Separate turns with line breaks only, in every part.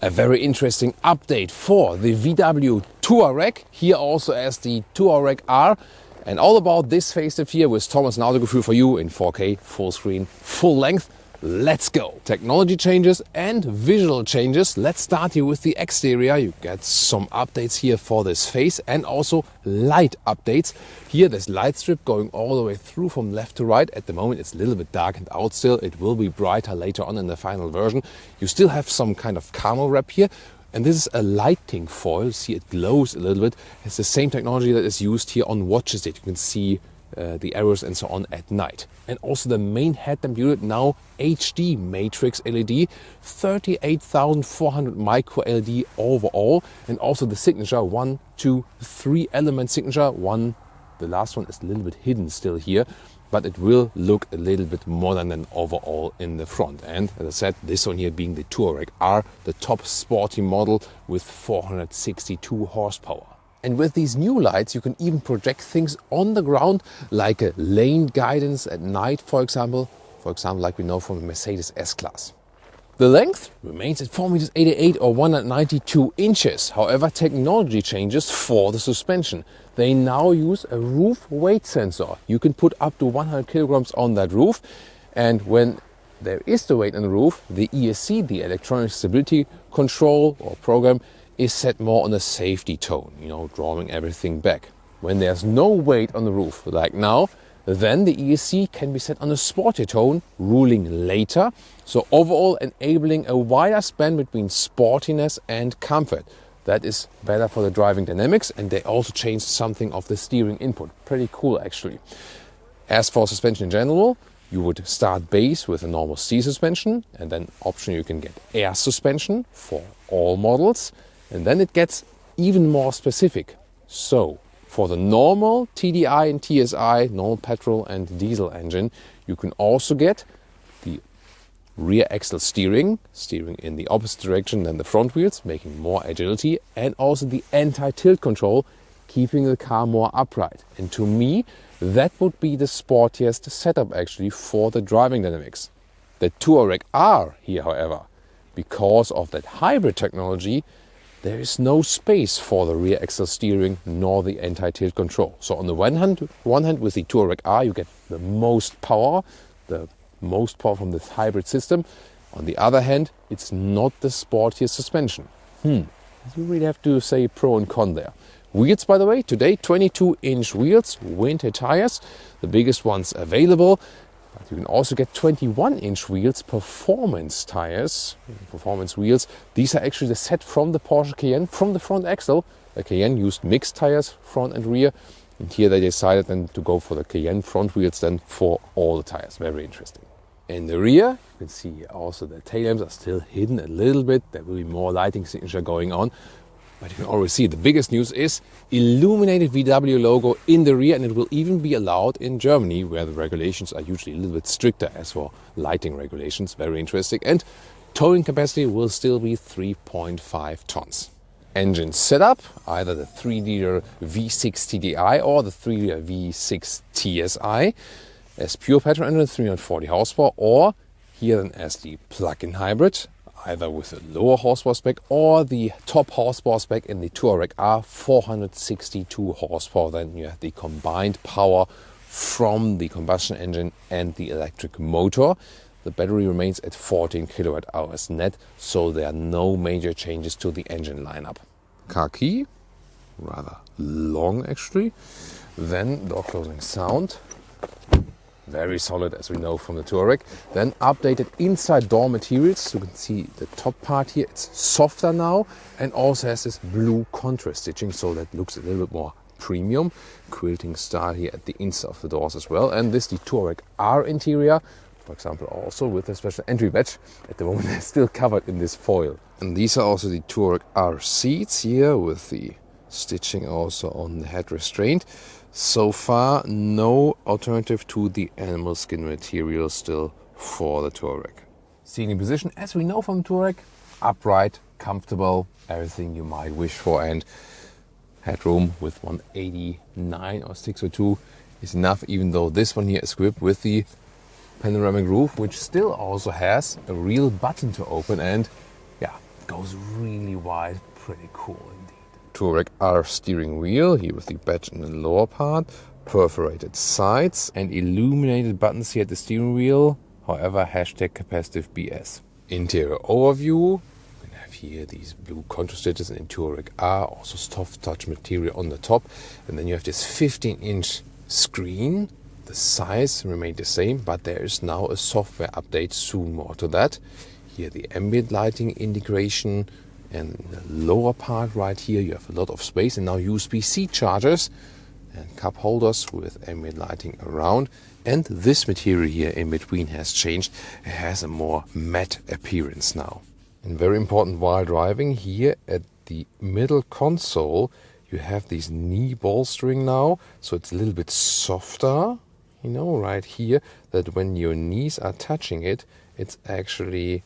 A very interesting update for the VW Touareg, here also as the Touareg R. And all about this facelift here with Thomas and Autogefühl for you in 4K, full screen, full length. Let's go! Technology changes and visual changes. Let's start here with the exterior. You get some updates here for this face and also light updates. Here there's light strip going all the way through from left to right. At the moment it's a little bit darkened out still. It will be brighter later on in the final version. You still have some kind of camo wrap here. And this is a lighting foil. See, it glows a little bit. It's the same technology that is used here on watches that you can see the arrows and so on at night. And also the main headlamp unit now HD matrix LED, 38,400 micro LED overall, and also the signature 1, 2, 3 element signature. The last one is a little bit hidden still here, but it will look a little bit modern than overall in the front. And as I said, this one here being the Touareg R, the top sporty model with 462 horsepower. And with these new lights, you can even project things on the ground, like a lane guidance at night, for example, like we know from the Mercedes S-Class. The length remains at 4.88 meters or 192 inches. However, technology changes for the suspension. They now use a roof weight sensor. You can put up to 100 kilograms on that roof. And when there is the weight on the roof, the ESC, the electronic stability control or program, is set more on a safety tone, drawing everything back. When there's no weight on the roof, like now, then the ESC can be set on a sportier tone, ruling later. So overall enabling a wider span between sportiness and comfort. That is better for the driving dynamics, and they also changed something of the steering input. Pretty cool actually. As for suspension in general, you would start base with a normal C suspension, and then option you can get air suspension for all models. And then it gets even more specific. So for the normal TDI and TSI, normal petrol and diesel engine, you can also get the rear axle steering in the opposite direction than the front wheels, making more agility, and also the anti-tilt control, keeping the car more upright. And to me, that would be the sportiest setup actually for the driving dynamics. The Touareg R here, however, because of that hybrid technology, there is no space for the rear axle steering nor the anti-tilt control. So on the one hand with the Touareg R you get the most power from this hybrid system. On the other hand, it's not the sportiest suspension. You really have to say pro and con there. Wheels, by the way, today 22-inch wheels, winter tires, the biggest ones available. But you can also get 21-inch wheels, performance tires, performance wheels. These are actually the set from the Porsche Cayenne, from the front axle. The Cayenne used mixed tires, front and rear. And here they decided then to go for the Cayenne front wheels then for all the tires. Very interesting. In the rear, you can see also the tail lamps are still hidden a little bit. There will be more lighting signature going on. But you can already see the biggest news is Illuminated VW logo in the rear, and it will even be allowed in Germany, where the regulations are usually a little bit stricter as for lighting regulations. Very interesting. And towing capacity will still be 3.5 tons. Engine setup, either the 3-liter V6 TDI or the 3-liter V6 TSI as pure petrol engine, 340 horsepower, or here then as the plug-in hybrid, either with a lower horsepower spec or the top horsepower spec in the Touareg R, 462 horsepower. Then you have the combined power from the combustion engine and the electric motor. The battery remains at 14 kilowatt hours net, so there are no major changes to the engine lineup. Car key, rather long actually. Then door closing sound. Very solid, as we know from the Touareg. Then updated inside door materials. You can see the top part here, it's softer now, and also has this blue contrast stitching, so that looks a little bit more premium. Quilting style here at the inside of the doors as well. And this the Touareg R interior, for example, also with a special entry badge. At the moment they're still covered in this foil. And these are also the Touareg R seats here with the stitching also on the head restraint. So far, no alternative to the animal skin material still for the Touareg. Seating position, as we know from Touareg, upright, comfortable, everything you might wish for, and headroom with 189 or 602 is enough, even though this one here is equipped with the panoramic roof, which still also has a real button to open, and goes really wide, pretty cool indeed. Touareg R steering wheel, here with the badge in the lower part, perforated sides and illuminated buttons here at the steering wheel, however hashtag capacitive BS. Interior overview, you can have here these blue contour stitches in Touareg R, also soft touch material on the top, and then you have this 15-inch screen. The size remained the same, but there is now a software update, soon more to that. Here the ambient lighting integration, and in the lower part right here you have a lot of space, and now USB-C chargers and cup holders with ambient lighting around. And this material here in between has changed. It has a more matte appearance now. And very important while driving, here at the middle console you have these knee bolstering now, so it's a little bit softer, you know, right here, that when your knees are touching it, it's actually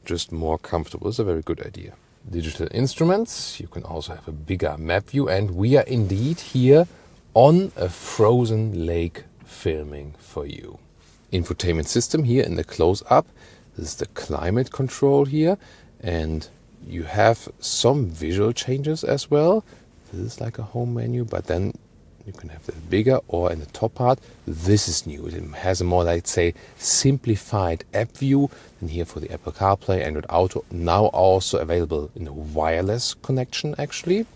just more comfortable. It's a very good idea. Digital instruments, you can also have a bigger map view, and we are indeed here on a frozen lake filming for you. Infotainment system here in the close-up. This is the climate control here, and you have some visual changes as well. This is like a home menu, but then you can have the bigger, or in the top part, this is new. It has a more, let's say, simplified app view. And here for the Apple CarPlay, Android Auto, now also available in a wireless connection actually.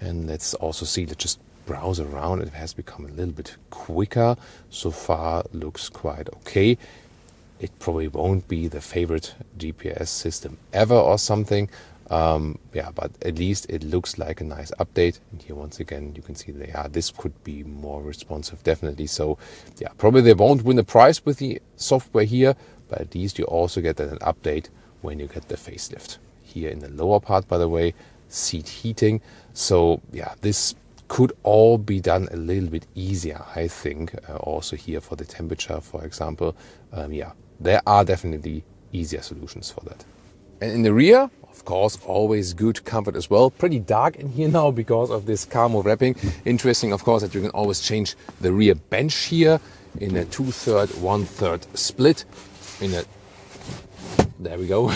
And let's also see that just browse around. It has become a little bit quicker. So far looks quite okay. It probably won't be the favorite GPS system ever or something. Yeah, but at least it looks like a nice update. And here once again you can see that, yeah, this could be more responsive, definitely. So yeah, probably they won't win the prize with the software here, but at least you also get an update when you get the facelift. Here in the lower part, by the way, seat heating. So yeah, this could all be done a little bit easier, I think. Also here for the temperature, for example. Yeah, there are definitely easier solutions for that. And in the rear, of course, always good comfort as well. Pretty dark in here now because of this camo wrapping. Interesting, of course, that you can always change the rear bench here in a 2/3, 1/3 split. There we go.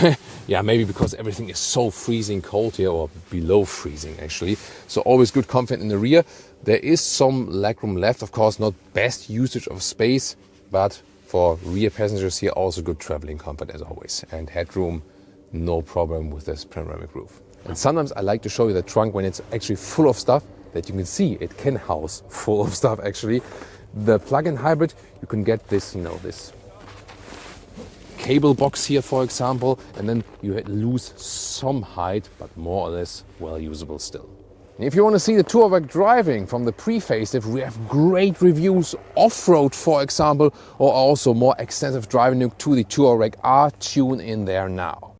Yeah, maybe because everything is so freezing cold here, or below freezing actually. So always good comfort in the rear. There is some legroom left, of course, not best usage of space, but for rear passengers here, also good traveling comfort as always. And headroom, no problem with this panoramic roof. And sometimes I like to show you the trunk when it's actually full of stuff, that you can see it can house full of stuff actually. The plug-in hybrid, you can get this, you know, this cable box here, for example, and then you lose some height, but more or less well usable still. If you want to see the Touareg driving from the pre-facelift, we have great reviews off-road, for example, or also more extensive driving look to the Touareg R. Tune in there now.